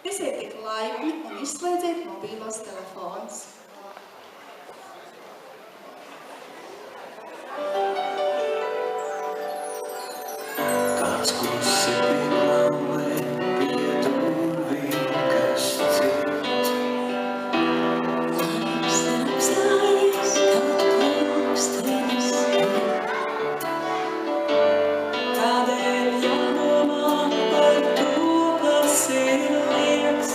Esiet tik laipni un izslēdziet mobīlos telefonus. Kāds klusi pirmamē pie durvīm, kas ciet. Laiks ir apstājies, kaut pulkstenis iet. Kādēļ jādomā par to, kas ir liekas?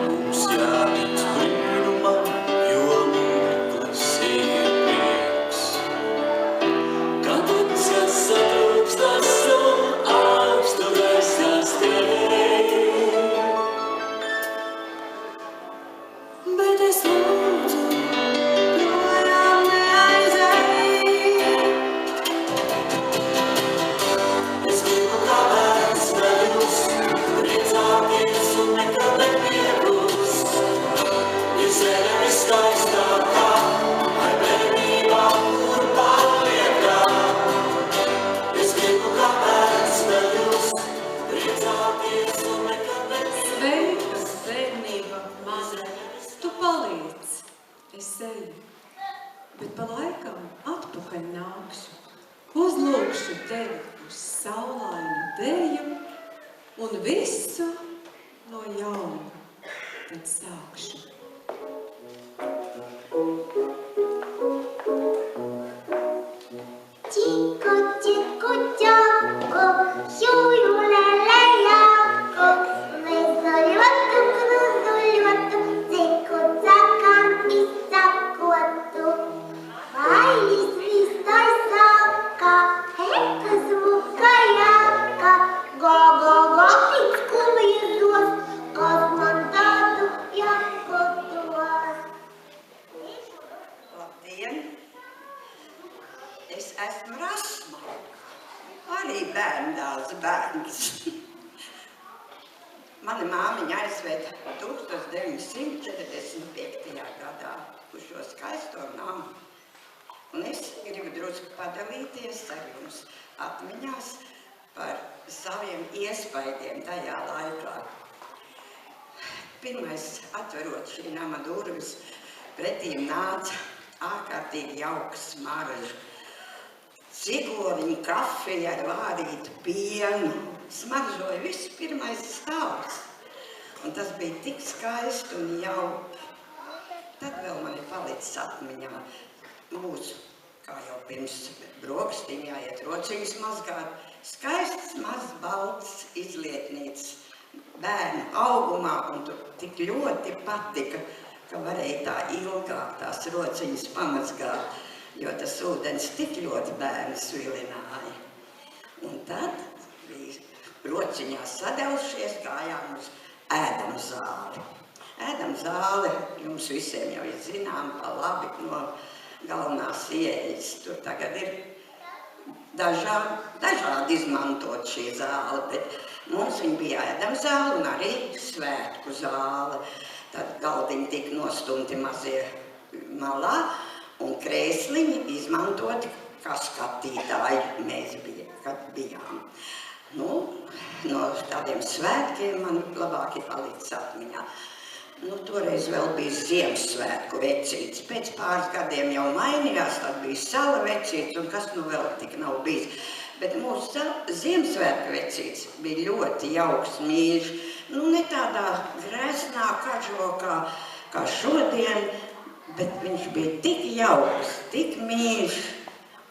Mums jātic brīnumam, jo mirklis ir prieks. Kad ticas satrūkstas un augstu gaisās tiek. Bet es lūdzu, projām neaizej. Es gribu kā bērns medus, priecāties un nekad nepiegrūst. Ir zeme skaistākā, vai bērnībā, kur paliekā. Es gribu kā bērns medus, priecāties un nekad nepiegrūst. Sveikas, bērnība mana, tu paliec, es eju, bet pa laikam atpakaļ nākšu. Uzlūkšu tevi uz saulainu deju un visu no jauna tad sākšu. Chico, chico, choco, yu-yu-la-la-yaco. Mēs zaļotu, dziku dzakam izsakotu. Bailis visai saka, heka zvuka jāka. Go-go-go, pēc skumīzos, kas man tādu jākotos. Labdien! Es esmu Rasma, arī bērndārs bērns. Mana māmiņa aizveda 1945. gadā uz šo skaisto namu. Un es gribu drusku padalīties ar jums atmiņās par saviem iespaidiem tajā laikā. Pirmais, atverot šī nama durvis, pretīm nāca ārkārtīgi jauks smarža. Cigoriņu kafija ar vārītu pienu. Smaržoja viss pirmais stāvs. Un tas bija tik skaisti un jauki. Tad vēl man ir palicis atmiņā mūsu, kā jau pirms brokastīm jāiet rociņus mazgāt, skaists mazs balts izlietnīts bērnu augumā, un tur tik ļoti patika, ka varēja tā ilgāk tās rociņas pamazgāt, jo tas ūdens tik ļoti bērns vilināja. Un tad bija rociņās sadelšies, gājām uz ēdamzāli. Ēdamzāle jums visiem jau ir zinām pa labi no galvenās ieejas. Tur tagad ir dažādi izmantot šī zāle, bet mums viņa bija ēdamzāle un arī svētku zāle. Tad galdiņi tika nostumti mazie malā un krēsliņi izmantoti kā skatītāji mēs bijām. Nu, no tādiem svētkiem man labāk ir palicis atmiņā. Nu, toreiz vēl bija Ziemassvētku vecītes. Pēc pāris gadiem jau mainījās, tad bija sala vecītes un kas nu vēl tik nav bijis. Bet mūsu Ziemassvētku vecītes bija ļoti jauks mīļš. Nu, ne tādā gresnā kažokā kā šodien, bet viņš bija tik jauks, tik mīļš.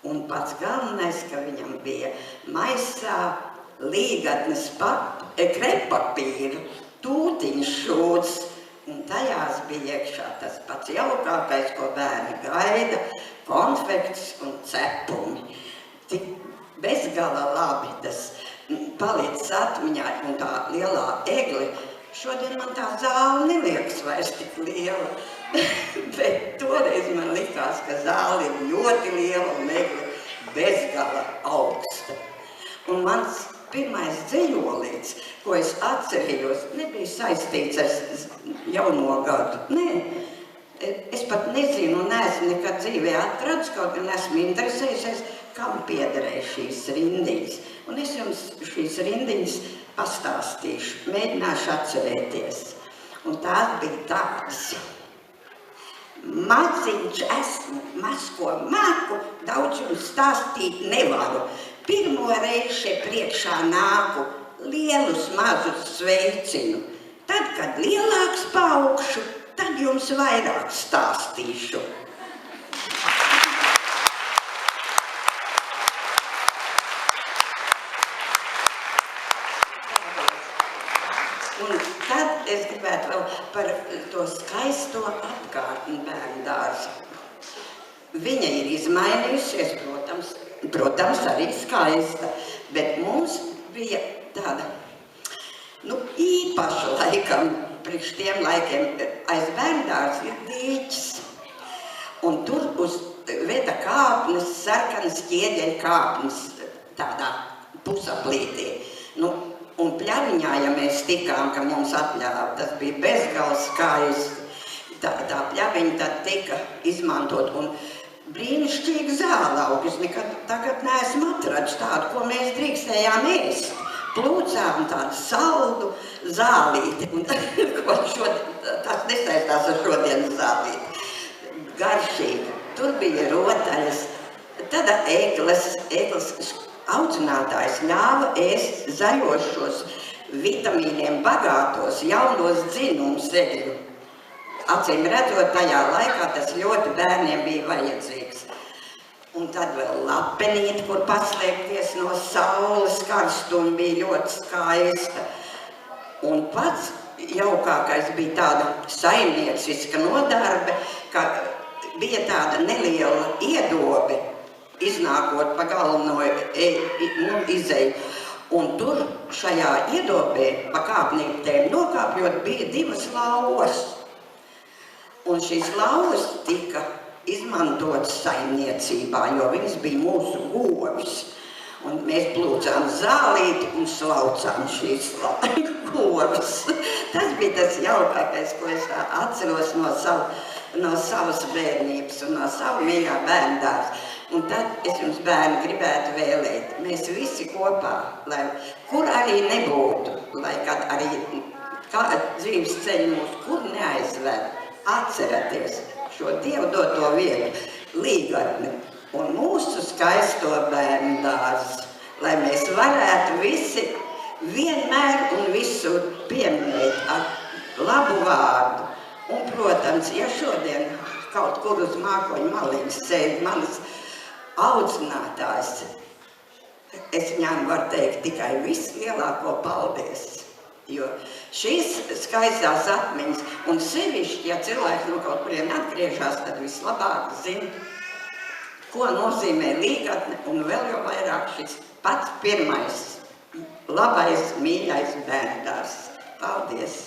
Un pats galvenais, ka viņam bija maisā līgatnes krepapīra, tūtiņš šūts. Un tajās bija iekšā tas pats jaukākais, ko bērni gaida, konfekts un cepumi. Tik bezgala labi tas palicis atmiņā un tā lielā egle. Šodien man tā zāle neliekas vairs tik liela, bet toreiz man likās, ka zāle ir ļoti liela un egle bezgala augsta. Un mans pirmais dzejolīts, ko es atcerējos, nebija saistīts ar jauno gadu. Nē, es pat nezinu un neesmu nekad dzīvē atradis, kaut gan esmu interesējusies, kam piederēja šīs rindiņas. Un es jums šīs rindiņas pastāstīšu, mēģināšu atcerēties. Un tās bija tādas. Maziņš esmu, maz ko māku, daudz jums stāstīt nevaru. Pirmo reizi šeit priekšā nāku, lielus mazus sveicinu. Tad, kad lielāks paaugšu, tad jums vairāk stāstīšu. Un tad es gribētu vēl par to skaisto apkārtni bērnu dārzu. Viņa ir izmainījusies, protams, arī skaista, bet mums bija tāda, īpaša laikam, priekš tiem laikiem, aiz bērnu dārza ir dīķis. Un tur uz veda kāpnes, sarkanas ķieģeļa kāpnes, tādā pusaplītī. Un pļaviņā, ja mēs tikām, ka mums atļāva, tas bija bezgals skaisti. Tā pļaviņa tad tika izmantot un brīnišķīgi zālaugi. Es nekad tagad neesmu atradis tādu, ko mēs drīkstējām ēst. Plūcām tādu saldu zālīti. Un tas nesaistās ar šodienas zālīti. Garšīgi. Tur bija rotaļas. Tad ēkles audzinātājs ļāva ēst zaļošos, vitamīniem bagātos, jaunos dzinumus egļu. Acīm redzot, tajā laikā tas ļoti bērniem bija vajadzīgs. Un tad vēl lapenīte, kur paslēpties no saules karstuma, bija ļoti skaista. Un pats jaukākais bija tāda saimnieciska nodarbe, ka bija tāda neliela iedobe, iznākot pa galveno izeju. Un tur šajā iedobē pa kāpnītēm nokāpjot bija 2 lauvas. Un šīs lauvas tika izmantotas saimniecībā, jo viņas bija mūsu govis. Un mēs plūcām zālīti un slaucām šīs govis. Tas bija tas jaukākais, ko es atceros no savas bērnības un no savu mīļā bērnu dārza. Un tad es jums, bērni, gribētu vēlēt, mēs visi kopā, lai kur arī nebūtu, lai kad arī dzīves ceļu mūs kur neaizved, atceraties šo Dievu doto vietu, līgatni un mūsu skaisto bērnu dārzu, lai mēs varētu visi vienmēr un visur pieminēt ar labu vārdu. Un, protams, ja šodien kaut kur uz mākoņu maliņas sēž manas audzinātājs, es viņām varu teikt tikai vislielāko paldies. Jo šīs skaistās atmiņas, un sevišķi, ja cilvēks no kaut kurien atgriežas, tad vislabāk zina, ko nozīmē līgatne, un vēl jau vairāk šis pats pirmais, labais, mīļais bērnu dārzs. Paldies!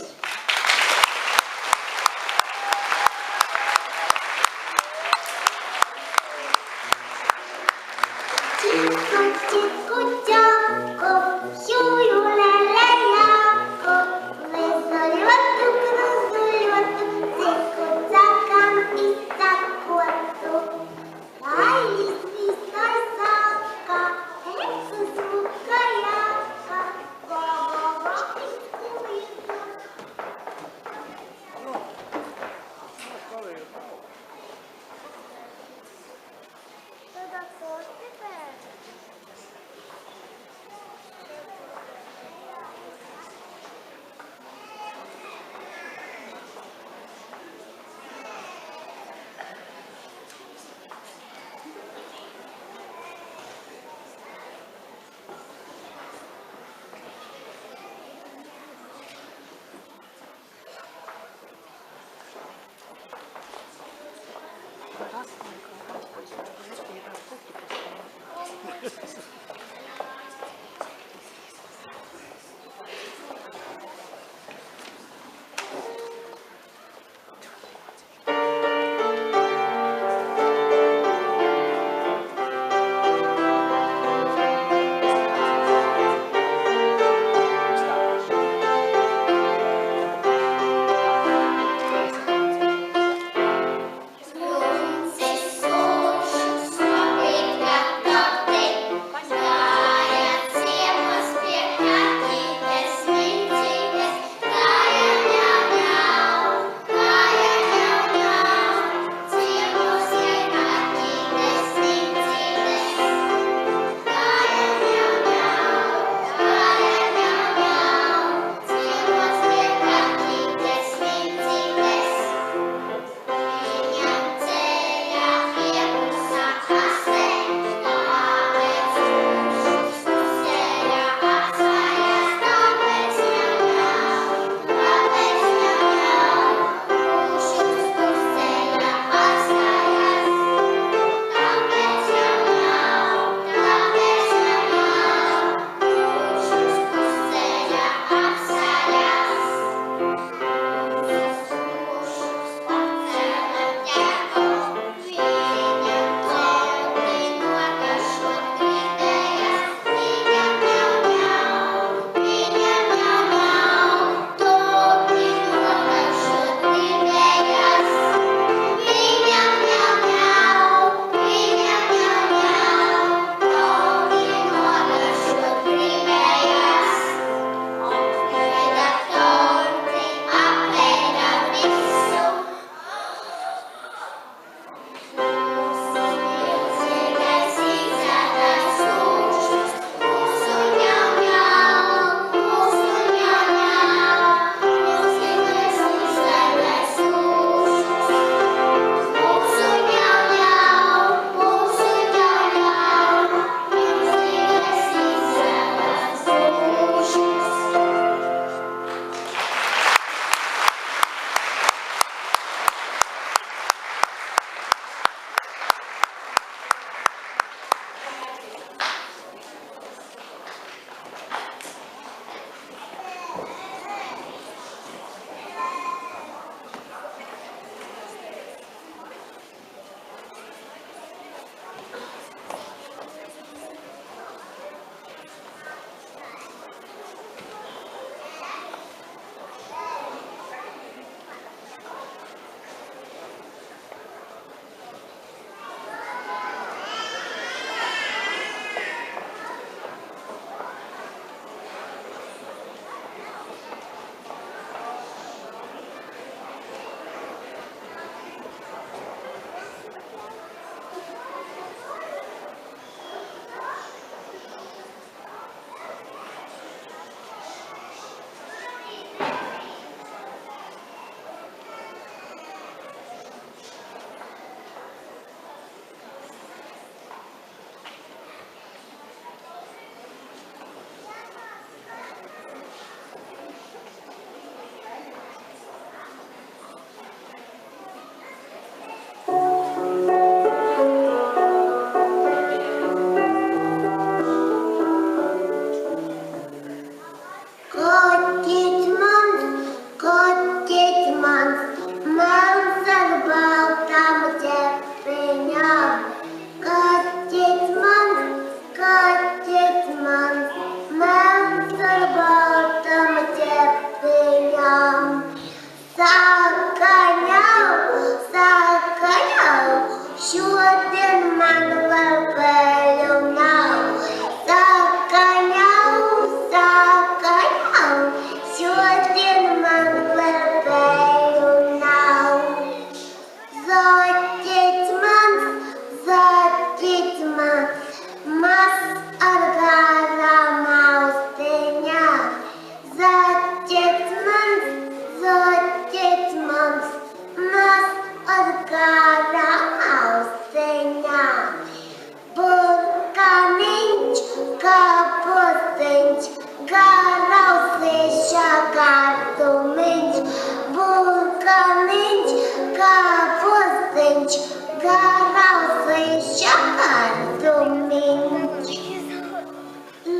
dūmiņš, garausīša arzumiņš.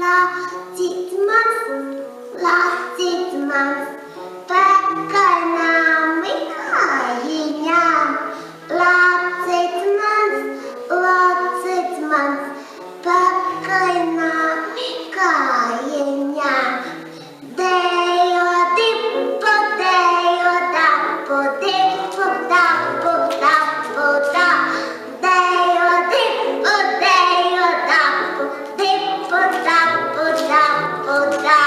Lācīt mans, pakaļnām Mikājiņām. Lācīt mans, pakaļnām Mikājiņām. Dejo dipu, dejo dapu, dipu, dapu, dapu, da. Dejo dipu, dejo dapu, dipu, dapu, dapu, da.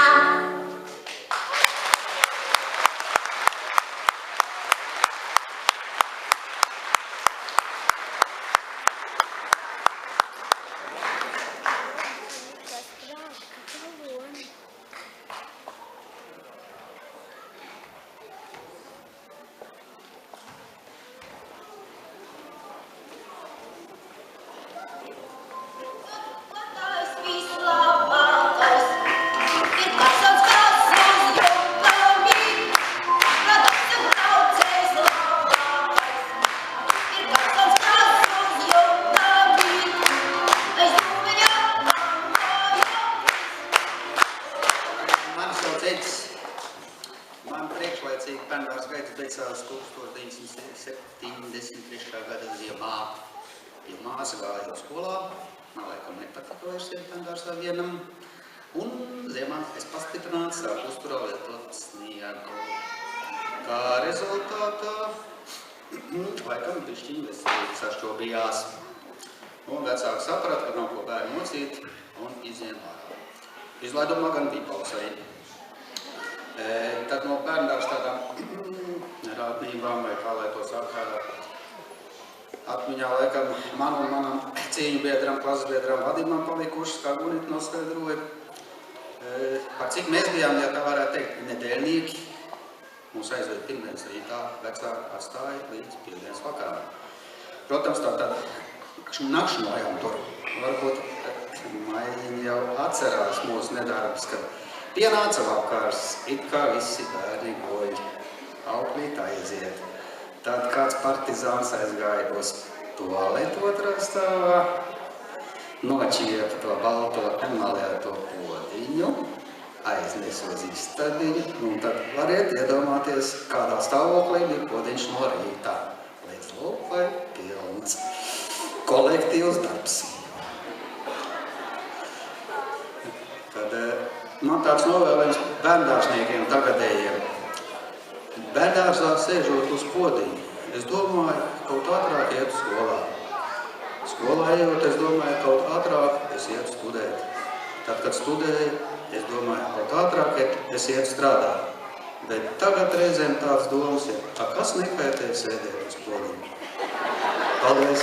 Man priekšlaicīgi bērndārs gaits beidzās 1973. gada ziemā. Ja māsa gāja uz skolā, man laikam nepatika vairs iet bērndārsā vienam, un ziemā es pastiprināti sāku uzturā lietot sniegu. Kā rezultātā, laikam bišķiņ veselīgi sašķobījās. Un vecāki saprata, ka nav ko bērnu mocīt, un izņēma ārā. Izlaidumā gan bija pausai. Tad no bērndārs tādām rādnībām, vai kā lai to saka, atmiņā laikam man un manam cīņu biedram, klases biedram vadībām palikušas, kā Gunita noskaidroja. Par cik mēs bijām, ja tā varētu teikt, nedēļnieki, mūs aizved pirmdienas rītā, vecāki atstāja līdz pirmdienas vakarā. Protams, tā nakšnojām tur. Varbūt Maiņa jau atcerās mūsu nedarbus, kad pienāca vakars, it kā visi bērni goļ, auklīt aiziet. Tad kāds partizāns aizgāja uz tualetu otrā stāvā, nočiepa to balto emalēto podiņu, aiznes uz istabiņu, un tad variet iedomāties, kādā stāvoklī bija podiņš no rītā. Līdz lūpai pilns. Kolektīvs darbs. Tad man tāds novēlējums bērndārsniekiem tagadējiem. Bērndārsā sēžot uz podiņu, es domāju, kaut ātrāk iet skolā. Skolā ejot, es domāju, kaut ātrāk es ietu studēt. Tad, kad studēju, es domāju, kaut ātrāk es ietu strādāt. Bet tagad reizēm tāds domas ir, kas nekaitē sēdēt uz podiņu. Paldies!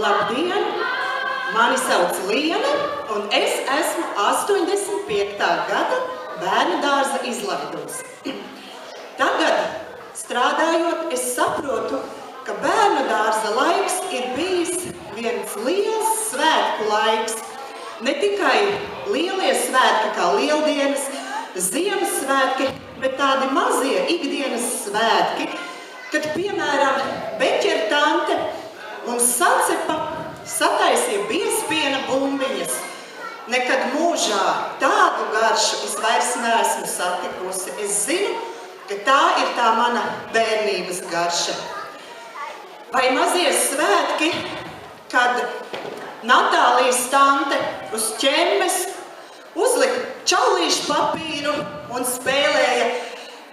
Labdien! Mani sauc Liena, un es esmu 85. gada bērnu dārza izlaidums. Tagad, strādājot, es saprotu, ka bērnu dārza laiks ir bijis viens liels svētku laiks. Ne tikai lielie svētki kā Lieldienas, Ziemassvētki, bet tādi mazie ikdienas svētki, kad, piemēram, beķertante un sacepa sataisīja biezpiena bumbiņas. Nekad mūžā tādu garšu es vairs neesmu satikusi. Es zinu, ka tā ir tā mana bērnības garša. Vai mazie svētki, kad Natālijas tante uz ķemmes uzlika čaulīšu papīru un spēlēja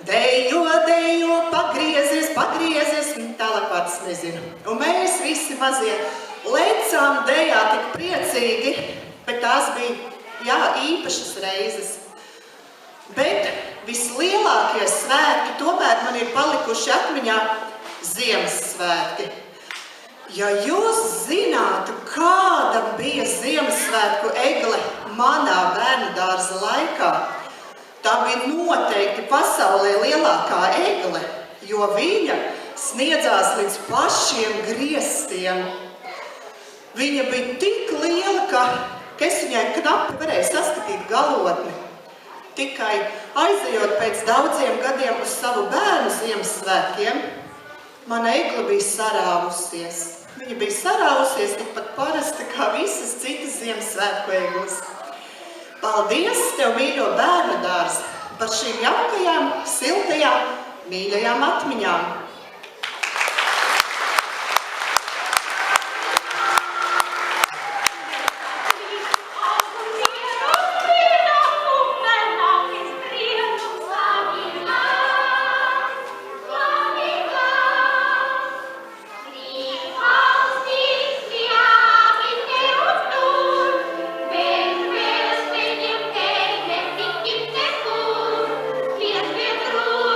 dejo, dejo, pagriezies, pagriezies, tālāk pats nezinu. Un mēs visi mazie lecām dejā tik priecīgi, bet tās bija, īpašas reizes. Bet vislielākie svētki tomēr man ir palikuši atmiņā Ziemassvētki. Ja jūs zinātu, kāda bija Ziemassvētku egle manā bērnudārza laikā, tā bija noteikti pasaulē lielākā egle, jo viņa sniedzās līdz pašiem griestiem. Viņa bija tik liela, ka es viņai knapi varēju saskatīt galotni. Tikai aizejot pēc daudziem gadiem uz savu bērnu Ziemassvētkiem, mana egle bija sarāvusies. Viņa bija sarāvusies tikpat parasti kā visas citas Ziemassvētku egles. Paldies tev, mīļo bērnu dārz, par šīm jaukajām, siltajām, mīļajām atmiņām. Viens pie trūks,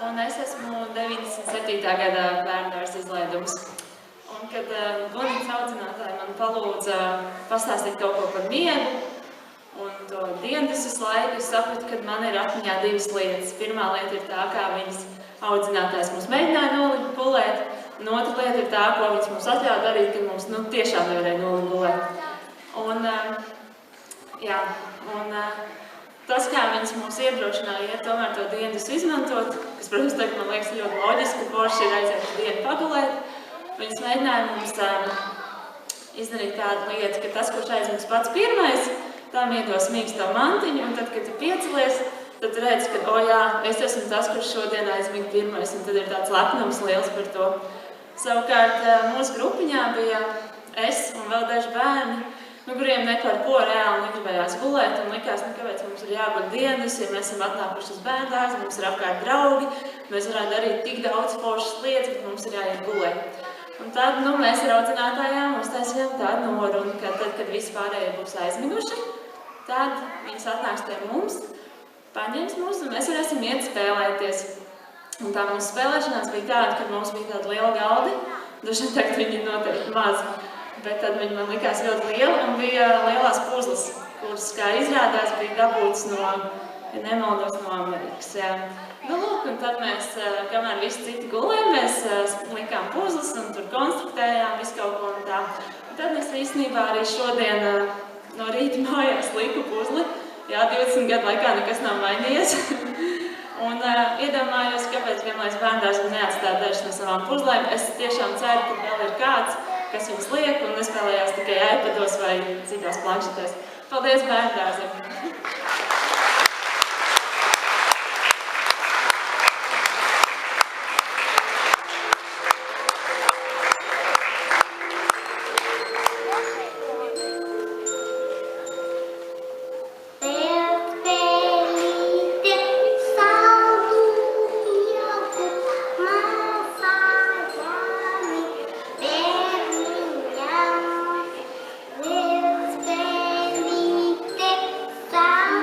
un es esmu 97. gadā bērndārs izlaidums. Un kad Gunītas audzinātāji man palūdza pastāstīt kaut ko par miegu un to dienas laiku, es sapratu, ka man ir atmiņā divas lietas. Pirmā lieta ir tā, kā viņas audzinātājs mums mēģināja nolikt gulēt, un otra lieta ir tā, ko viņas mums atļauj darīt, kad mums tiešām nevarēja nolikt gulēt. Tas, kā viņas mums iedrošināja tomēr to dienas izmantot, kas, protams, tagad man liekas ļoti loģiski, ka forši ir aiziet dienu pagulēt, viņas mēģināja mums izdarīt tādu lietu, ka tas, kurš aizmīgs pats pirmais, tām iedos mīksto mantiņu, un tad, kad tu piecelies, tad redz, ka, es esmu tas, kurš šodien aizmīg pirmais, un tad ir tāds lepnums liels par to. Savukārt mūsu grupiņā bija es un vēl daži bērni, kuriem neko ar ko reāli negribējās gulēt, un likās, kāpēc mums ir jāguļ dienas, ja mēs esam atnākuši uz bērndārzu, mums ir apkārt draugi, mēs varētu darīt tik daudz foršas lietas, bet mums ir jāiet gulēt. Un tad, mēs ar audzinātājām uztaisījām tādu norunu, ka tad, kad visi pārējie būs aizmiguši, tad viņas atnāks pie mums, paņems mūs, un mēs varēsim iet spēlēties. Un tā mūsu spēlēšanās bija tāda, ka mums bija tāda liela galdi, dažiem tagad viņi ir noteikti mazi. Bet tad viņi man likās ļoti lieli un bija lielās puzles, kuras, kā izrādās, bija dabūtas no, ja nemaldos, no Amerikas. Lūk, un tad mēs, kamēr visi citi gulēja, mēs likām puzles un tur konstruktējām visu kaut ko un tā. Un tad es īstenībā arī šodien no rīta mājās liku puzli. 20 gadu laikā nekas nav mainījies. Un iedomājos, kāpēc vienlaiz bērndārs neatstāt dažas no savām puzlēm. Es tiešām ceru, ka vēl ir kāds, kas viņas liek un nespēlējās tikai iPados vai citās planšetēs. Paldies bērndārziem! Sound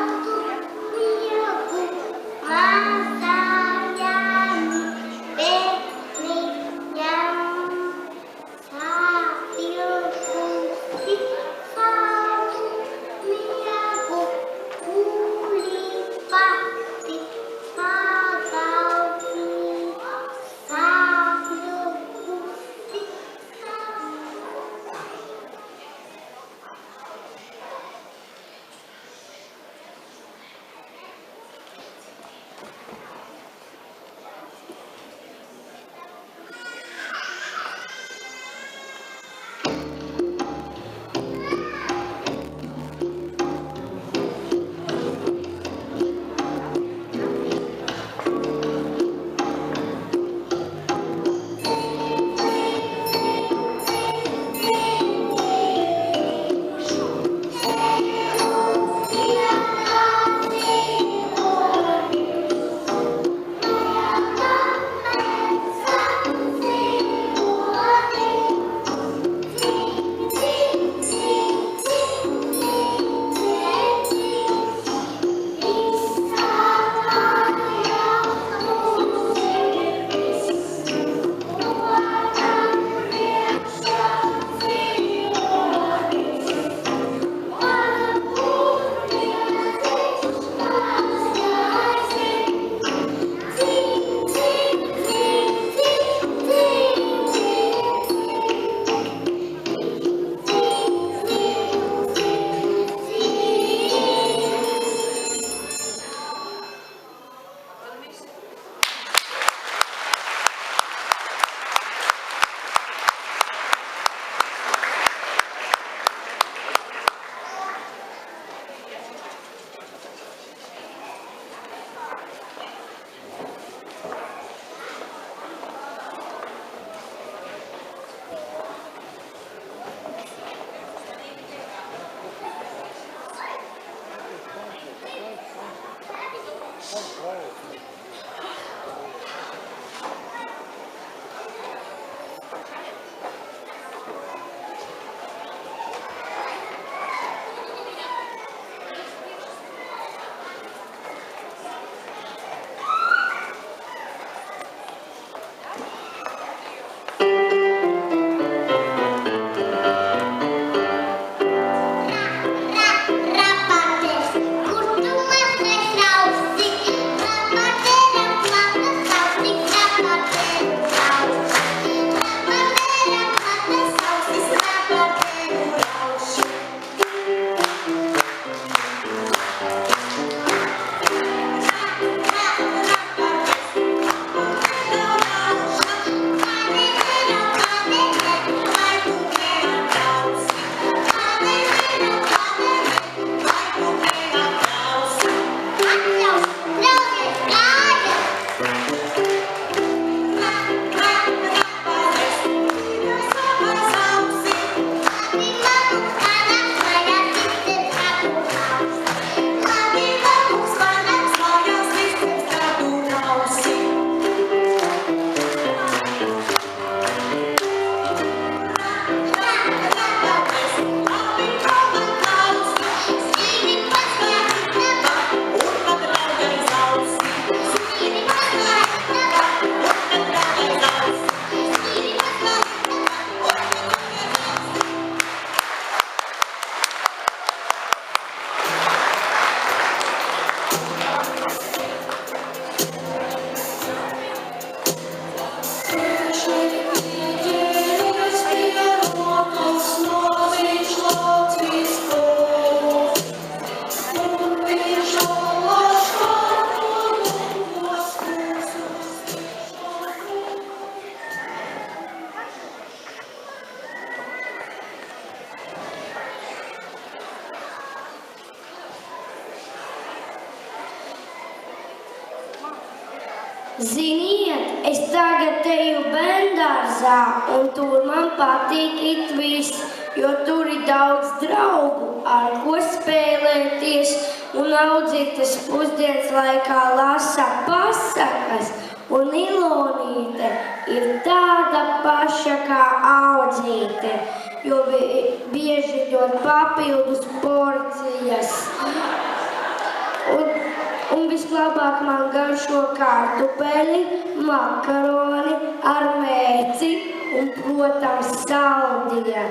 Ziniet, es tagad eju bērndārzā, un tur man patīk it viss, jo tur ir daudz draugu, ar ko spēlēties, un audzītes pusdienas laikā lasa pasakas, un Ilonīte ir tāda paša kā audzīte, jo bieži dod papildus porcijas. Un vislabāk man garšo kartupeļi, makaroni ar mērci un, protams, saldie.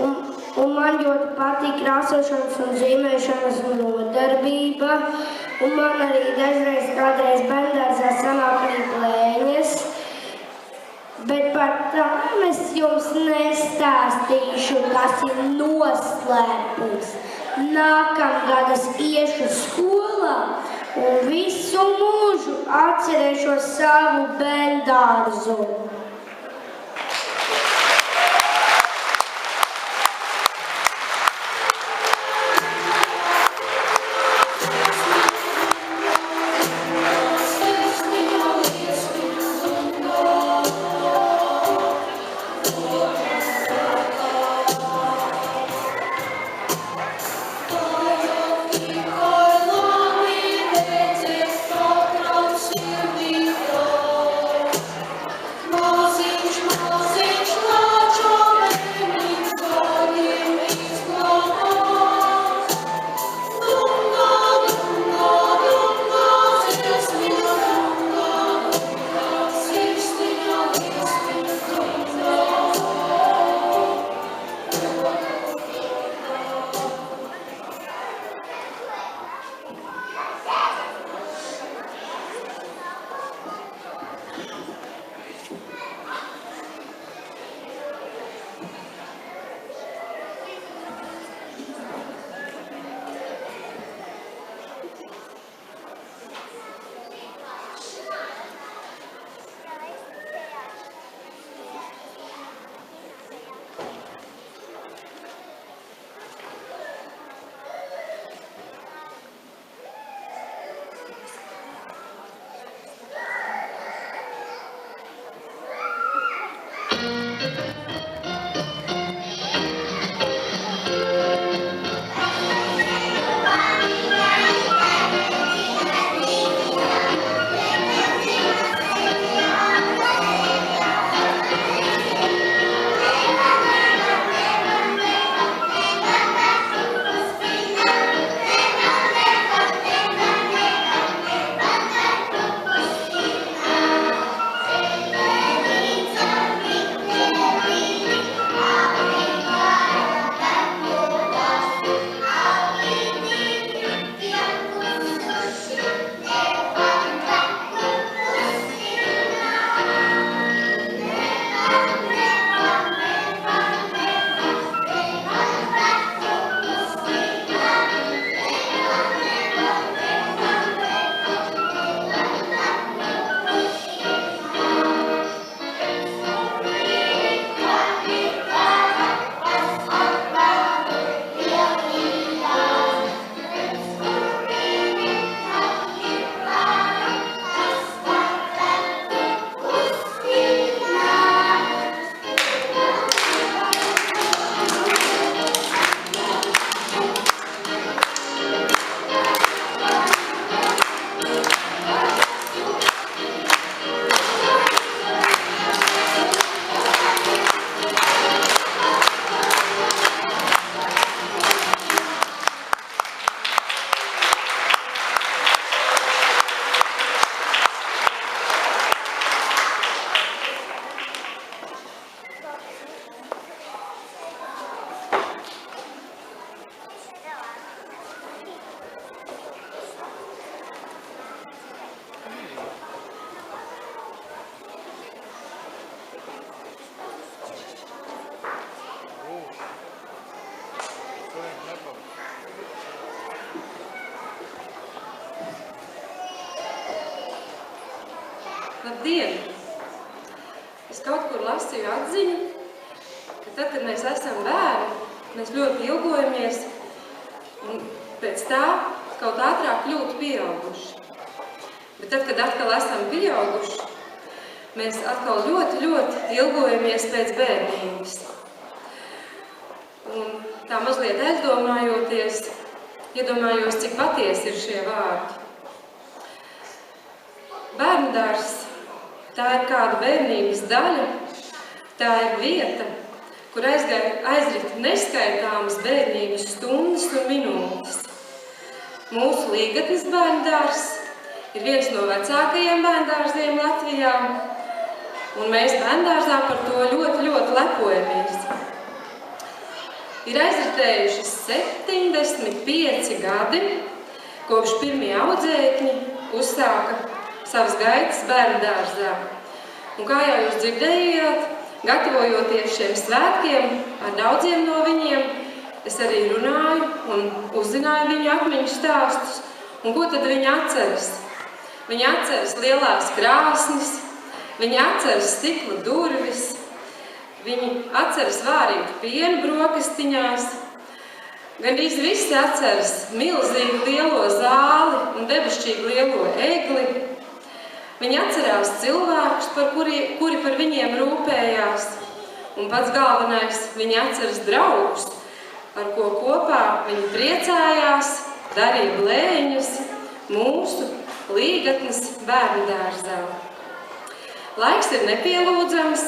Un man ļoti patīk krāsošanas un zīmēšanas nodarbība. Un man arī kādreiz bērndārzā sanāk arī blēņas. Bet par tām es jums nestāstīšu, kas ir noslēpums. Nākamgad es iešu skolā un visu mūžu atcerēšos savu bērndārzu. Labdien! Es kaut kur lasīju atziņu, ka tad, kad mēs esam bērni, mēs ļoti ilgojamies un pēc tā kaut ātrāk kļūt pieauguši. Bet tad, kad atkal esam pieauguši, mēs atkal ļoti, ļoti ilgojamies pēc bērnības. Un tā mazliet aizdomājoties, iedomājos, cik patiesi ir šie vārdi. Bērndārs, tā ir kāda bērnības daļa, tā ir vieta, kur aizrit neskaitāmas bērnības stundas un minūtes. Mūsu Līgatnes bērndārs ir viens no vecākajiem bērndārziem Latvijā, un mēs bērndārzā par to ļoti, ļoti lepojamies. Ir aizritējuši 75 gadi, kopš pirmie audzēkņi uzsāka savas gaitas bērndārzā. Un kā jau jūs dzirdējāt, gatavojoties šiem svētkiem ar daudziem no viņiem, es arī runāju un uzzināju viņu atmiņu stāstus. Un ko tad viņi atceras? Viņi atceras lielās krāsnis, viņi atceras stikla durvis, viņi atceras vārītu pienu brokastiņās. Gandrīz visi atceras milzīgu lielo zāli un debesšķīgu lielo egli. Viņi atcerās cilvēkus, kuri par viņiem rūpējās. Un pats galvenais, viņi atceras draugus, ar ko kopā viņi priecājās, darīja blēņas mūsu Līgatnes bērndārzā. Laiks ir nepielūdzams,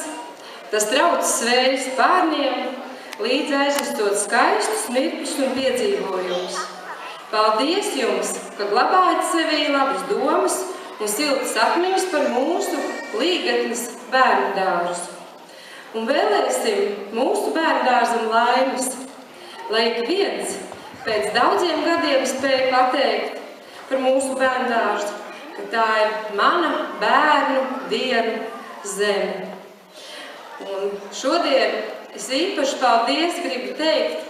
tas trauc svējus pārniem, līdz aiznestot skaistus mirkļus un piedzīvojumus. Paldies jums, ka glabājat sevī labas domas un siltas atmiņas par mūsu Līgatnes bērndārzu. Un vēlēsim mūsu bērndārzam laimes, lai ik viens pēc daudziem gadiem spēj pateikt par mūsu bērndārzu, ka tā ir mana bērnu dienu zeme. Un šodien es īpaši paldies gribu teikt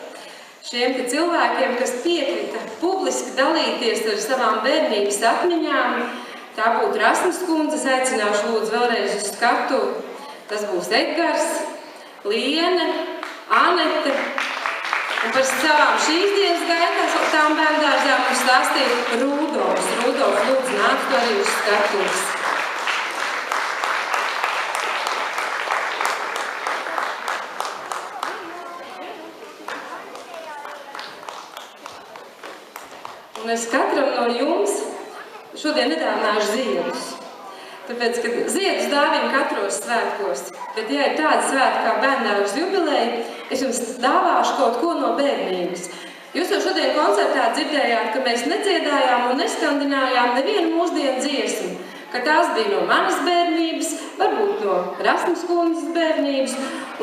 šiem cilvēkiem, kas piekrita publiski dalīties ar savām bērnības atmiņām. Tā būtu Rasmas kundze, es aicināšu lūdzu vēlreiz uz skatuvi. Tas būs Edgars, Liene, Anete. Un par savām šīs dienas gaitās tām bērndārzām mums stāstīja Rudolfs. Rudolfs, lūdzu, nāk to arī uz skatuves. Un es katram no jums šodien nedāvināšu ziedus. Tāpēc, ka ziedus dāvina katros svētkos. Bet, ja ir tāda svētka kā bērndārza jubileja, es jums dāvāšu kaut ko no bērnības. Jūs jau šodien koncertā dzirdējāt, ka mēs nedziedājām un neskandinājām nevienu mūsdienu dziesmu. Ka tās bija no manas bērnības, varbūt no Rasmas kundzes bērnības.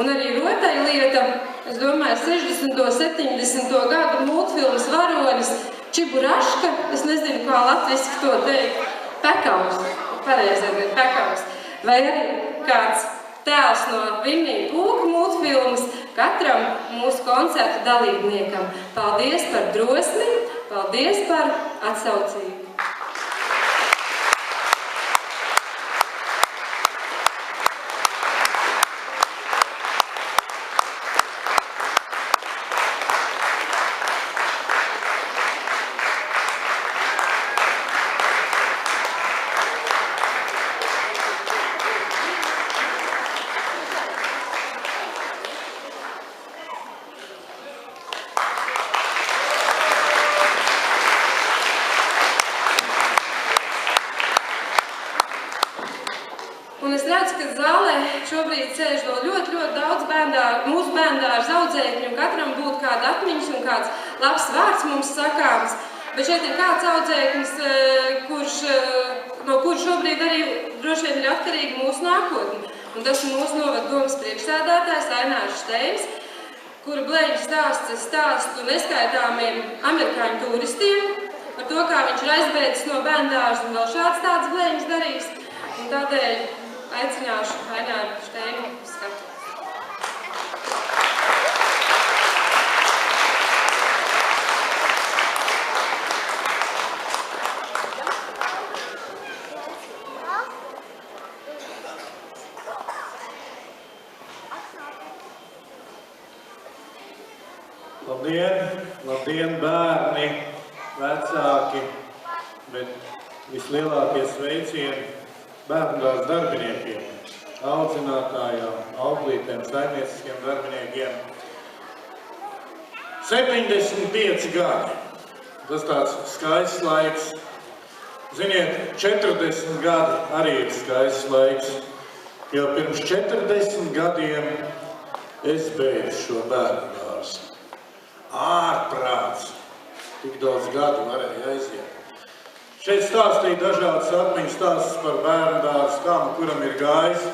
Un arī rotaļlieta, es domāju, 60. 70. gadu multfilmas varonis Čiburaška, es nezinu, kā latviski to teikt, Pekavs, pareizāk ir Pekavs, vai arī kāds tēls no Vinnija Pūka multfilmas katram mūsu koncertu dalībniekam. Paldies par drosmi, paldies par atsaucību. Un es redzu, ka zālē šobrīd sēž vēl ļoti, ļoti daudz mūsu bērndārza audzēkņu, un katram būtu kāda atmiņas un kāds labs vārds mums sakāms. Bet šeit ir kāds audzēknis, no kura šobrīd arī droši vien ir atkarīga mūsu nākotne. Un tas ir mūsu novada domas priekšsēdētājs Ainārs Šteims, kura blēņu stāstu neskaitāmiem amerikāņu turistiem par to, kā viņš ir aizbēdzis no bērndārza un vēl šāds tāds blēņas darīs. Un tādēļ aicināšu Aināru Šteimu skatu. Labdien, labdien bērni, vecāki, bet vislielākie sveicieni bērndārs darbiniekiem, audzinātājām, auklītēm, saimnieciskiem darbiniekiem. 75 gadi. Tas tāds skaists laiks. Ziniet, 40 gadi arī ir skaists laiks. Jo pirms 40 gadiem es beidzu šo bērndārzu. Ārprāts. Tik daudz gadu varēja aiziet. Šeit stāstīja dažādas atmiņas stāstus par bērndārzu, kā man kuram ir gājis.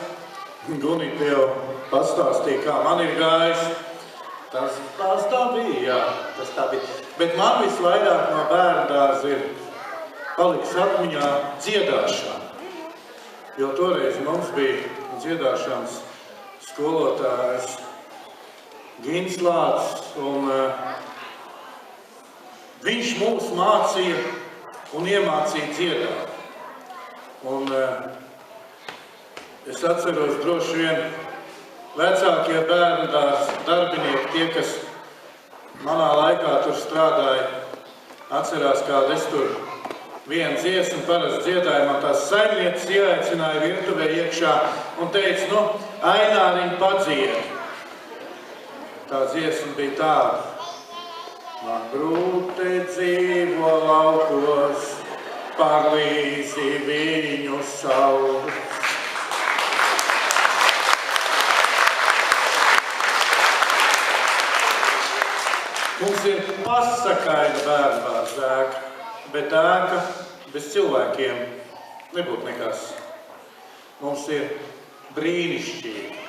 Gunita jau pastāstīja, kā man ir gājis. Tas tā bija, jā, tas tā bija. Bet man visvairāk no bērndārza ir paliks atmiņā dziedāšana. Jo toreiz mums bija dziedāšanas skolotājs Gins Lācis, un viņš mūs mācīja un iemācīja dziedāt. Un es atceros droši vien vecākie bērndārs darbinieki, tie, kas manā laikā tur strādāja, atcerās, kāda es tur vienu dziesmu parasti dziedāju, man tās saimnieces ieaicināja virtuvē iekšā un teica, Aināriņ padzied. Tā dziesma bija tāda. Man grūti dzīvo laukos, pārlīzi viņu saules. Mums ir pasakaina bērndārza ēka, bet ēka bez cilvēkiem nebūtu nekas. Mums ir brīnišķīgi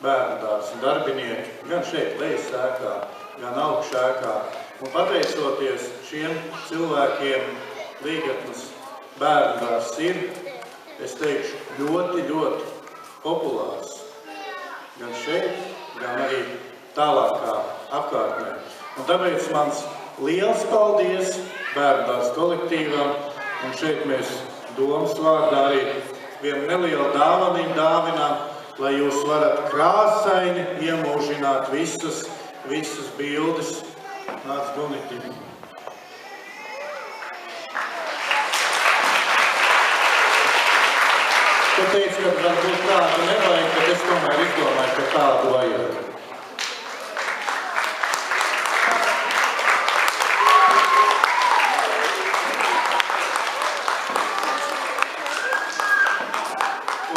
bērndārza darbinieki, gan šeit lejas ēkā, gan augšā ēkā. Un pateicoties šiem cilvēkiem, Līgatnes bērndārzs ir, es teikšu, ļoti, ļoti populārs. Gan šeit, gan arī tālākā apkārtnē. Un tāpēc mans liels paldies bērndārza kolektīvam, un šeit mēs domas vārdā arī vienu nelielu dāvaniņu dāvinām, lai jūs varat krāsaini iemūžināt visas bildes. Nāc, Gunitiņ. Tu teici, ka varbūt tādu nevajag, bet es tomēr izdomāju, ka tādu vajag.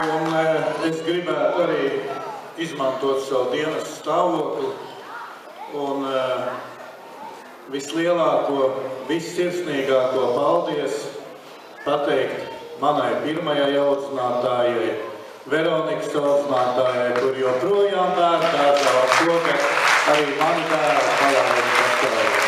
Un es gribētu arī izmantot savu dienas stāvokli un vislielāko, vissirsnīgāko paldies pateikt manai pirmajai audzinātājai, Veronikas audzinātājai, kur joprojām bērndārzā, un šogad arī mani bērni palaidu pastāvēt.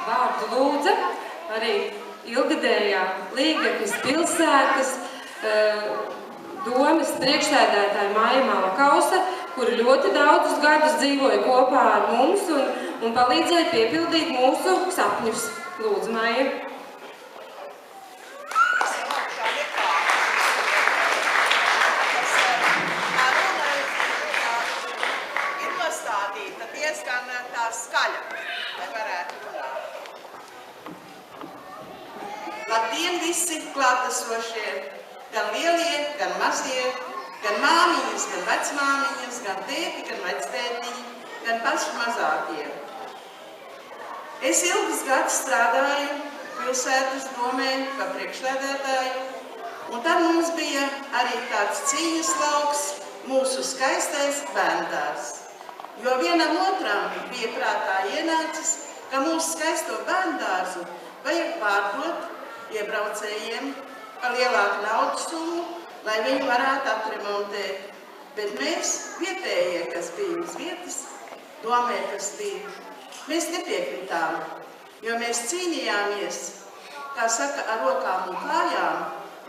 Vārdu lūdza arī ilgadējā Līgatnes pilsētas domes priekšsēdētāja Maija Malkause, kura ļoti daudzus gadus dzīvoja kopā ar mums un palīdzēja piepildīt mūsu sapņus. Lūdzu, Maija. Labdien visi klātesošie! gan lielie, gan mazie, gan māmiņas, gan vecmāmiņas, gan tēti, gan vectētiņi, gan paši mazākie. Es ilgus gadus strādāju pilsētas domē kā priekšsēdētāju, un tad mums bija arī tāds cīņas lauks, mūsu skaistais bērndārs. Jo vienam otram bija prātā ienācis, ka mūsu skaisto bērndārzu vajag pārdot iebraucējiem par lielāku naudas summu, lai viņi varētu atremontēt. Bet mēs, vietējie, kas bija uz vietas, domē, kas bija, mēs nepiekritām, jo mēs cīnījāmies, kā saka, ar rokām un kājām,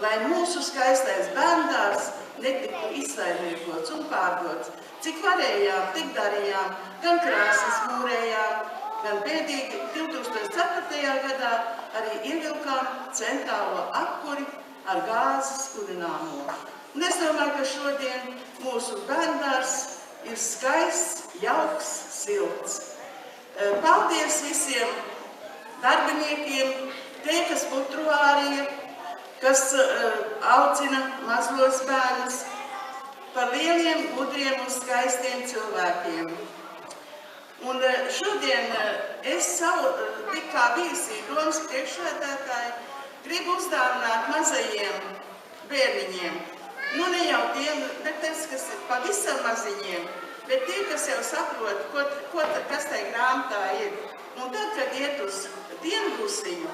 lai mūsu skaistais bērndārs netiktu izsaimniekots un pārdots. Cik varējām, tik darījām, gan krāsas mūrējām, gan bēdīgi 2004. gadā arī ievilkām centrālo apkuri ar gāzes kurināmo. Un es domāju, ka šodien mūsu bērndārs ir skaists, jauks, silts. Paldies visiem darbiniekiem, tie, kas putruārija, kas audzina mazos bērnus, par lieliem, gudriem un skaistiem cilvēkiem. Un šodien es savu, tik kā bijusī domas priekšsēdētāji, gribu uzdāvināt mazajiem bērniņiem. Nu, ne jau tiem, bet tas, kas ir pavisam maziņiem, bet tie, kas jau saprot, kas tai grāmatā ir. Un tad, kad iet uz dienbusiņu,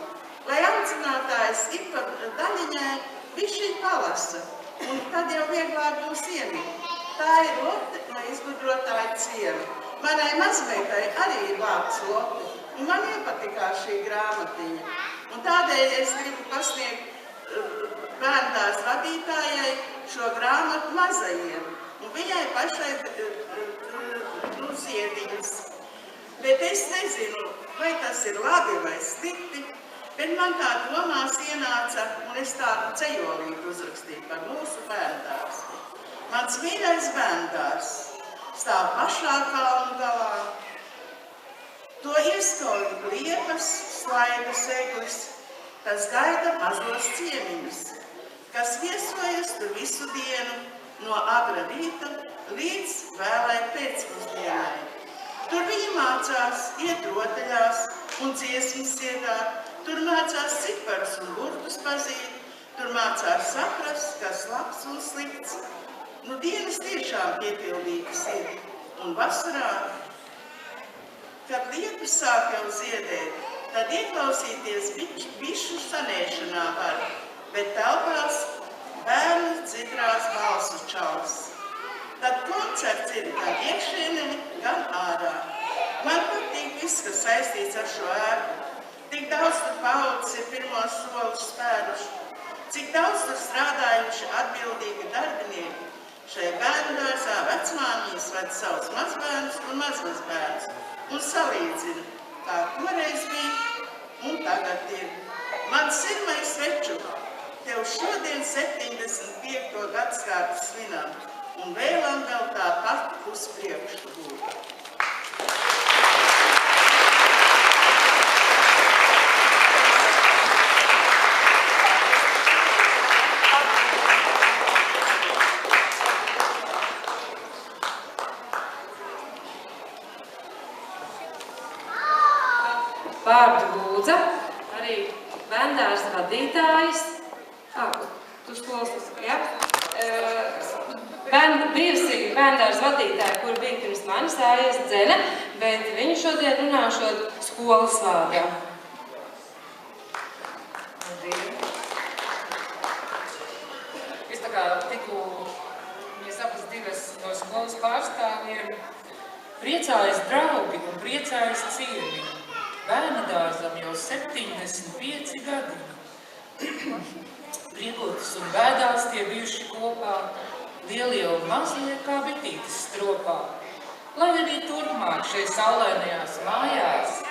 lai audzinātājs ik pa daļiņai bišķiņ palasa, un tad jau vieglāk būs iemīt. Tā ir Lotte no izgudrotāja ciema. Manai mazmeitai arī ir vārds Lotte, un man iepatikās šī grāmatiņa. Un tādēļ es gribu pasniegt bērndārs vadītājai šo grāmatu mazajiem, un viņai pašai ziediņas. Bet es nezinu, vai tas ir labi vai slikti, bet man tā domās ienāca, un es tādu dzejolīti uzrakstīju par mūsu bērndārs. Mans mīļais bērndārs stāv pašā kalnu galā. To ieskauj liepas, slaidas eglis, tas gaida mazos ciemiņus, kas viesojas tur visu dienu no agra rīta līdz vēlai pēcpusdienai. Tur viņi mācās iet rotaļās un dziesmas dziedāt, tur mācās ciparus un burtus pazīt, tur mācās saprast, kas labs un slikts. Nu, dienas tiešām piepildītas ir, un vasarā, kad liepas sāk jau ziedēt, tad ieklausīties bišu sanēšanā var, bet telpās bērnu dzidrās balsu čals. Tad koncerts ir gan iekšienē, gan ārā. Man patīk viss, kas saistīts ar šo ēku. Tik daudz tur paudzes ir pirmos solus spēruši, cik daudz tur strādājuši atbildīgi darbinieki. Šai bērndārzā vecmāmiņas ved savus mazbērnus un mazmazbērnus un salīdzina, kā toreiz bija un tagad ir. Mans sirmais sveču, tev šodien 75. gadskārtu svinam un vēlam vēl tāpat uz priekšu būt. Vārdu lūdza arī bērndārs vadītājs. Tu skolas, jā? Bijusi bērndārs vadītāja, kur bija pirms manis Ājas Dzene, bet viņu šodien runāšot skolas vārdā. Es tā kā tikko, mēs abas divas no skolas pārstāvjiem, priecājas draugi un priecājas ciemiņi. Bērna dārzam jau 75 gadi. Priekotas un bēdās tie bijuši kopā, lielie un mazie kā bitītes stropā. Lai arī turpmāk šeit saulainajās mājās,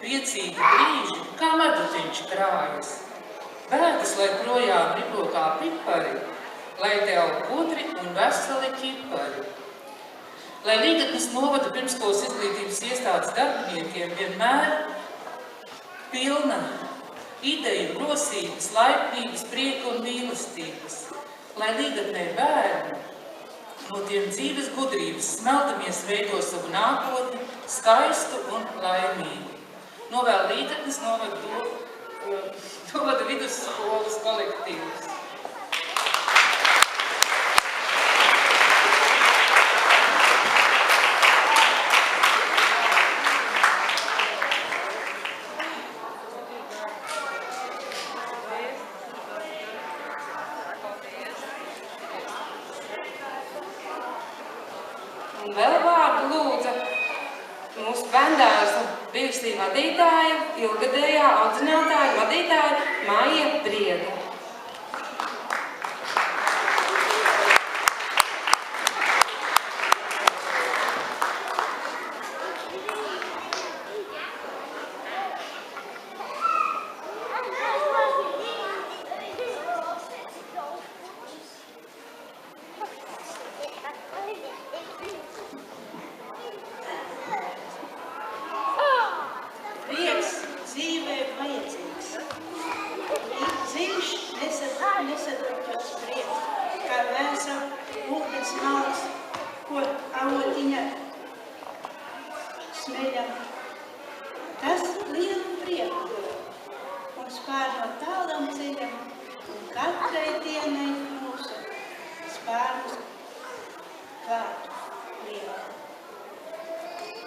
priecīgi brīži, kā medutiņš krājas. Bēdas, lai projām ripo kā pipari, lai tev gudri un veseli ķipari. Lai Līgatnes novada pirmskolas izglītības iestādes darbiniekiem vienmēr pilna ideju, rosības, laipnības, prieku un mīlestības, lai līgatnē bērni no tiem dzīves gudrības smeltamies veido savu nākotni, skaistu un laimīgu. Novēl līgatnes, novada vidusskolas kolektīvus. Un vēl vārdu lūdza mūsu bērndārza bijusī vadītāja, ilgadējā audzinātāja vadītāja Maija Brieda. Prieks dzīvē vajadzīgs. Dziļš nesadrukļots prieks, kā vēsa ūdens malks, ko avotiņa smeļam. Tas lielu prieku mums pār no tālam ceļam un katrai dienai mūsu spārnus vārdu lieku.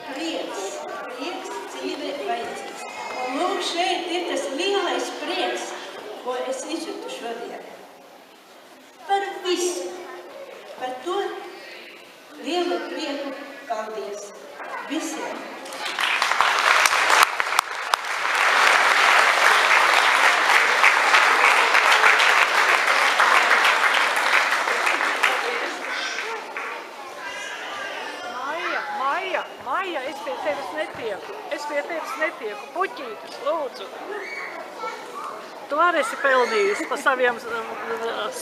Prieks dzīvē vajadzīgs. Un lūk, šeit ir tas lielais prieks, ko es izjūtu šodien. Par visu, par to lielu prieku paldies visiem. Maija, es pie tevis netieku. Puķītis, lūdzu. Tu arī esi pelnījis pa saviem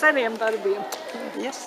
seniem darbiem. Yes.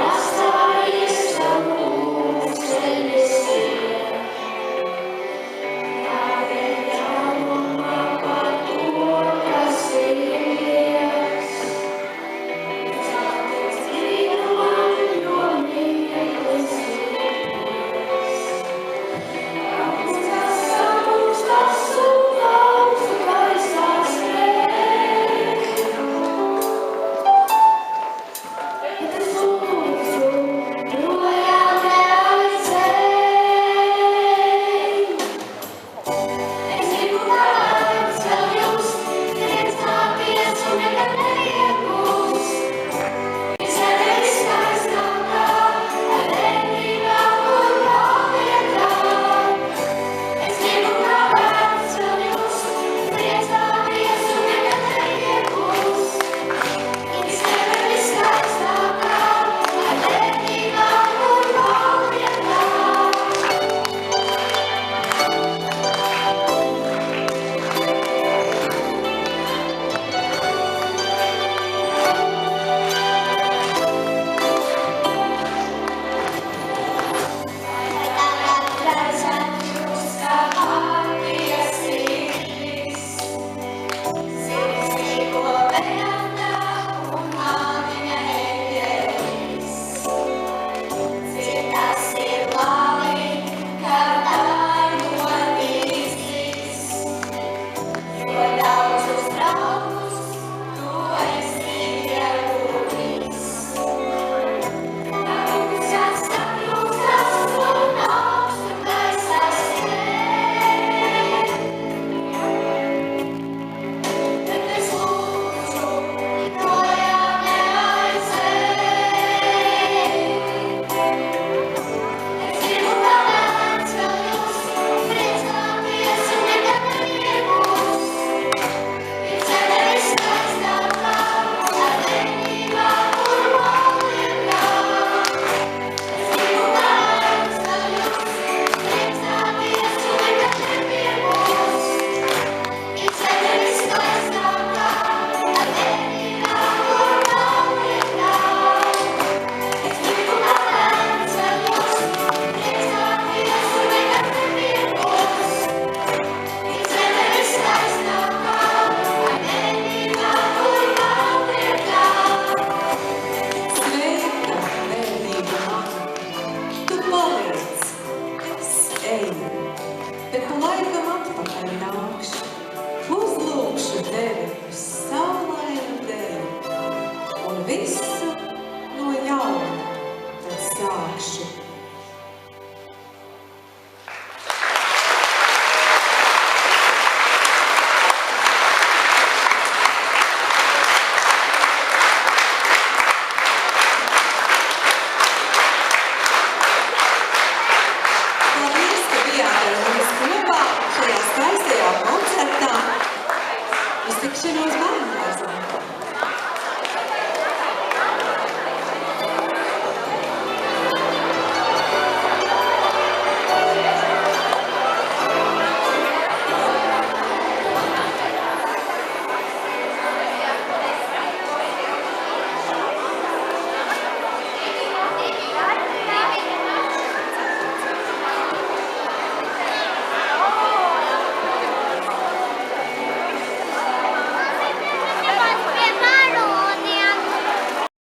Astājies tam ūdenis. visu no jauna, tad sākšu. Paldies, ka bijāt ar mums kopā šajā skaistajā koncertā. Uz tikšanos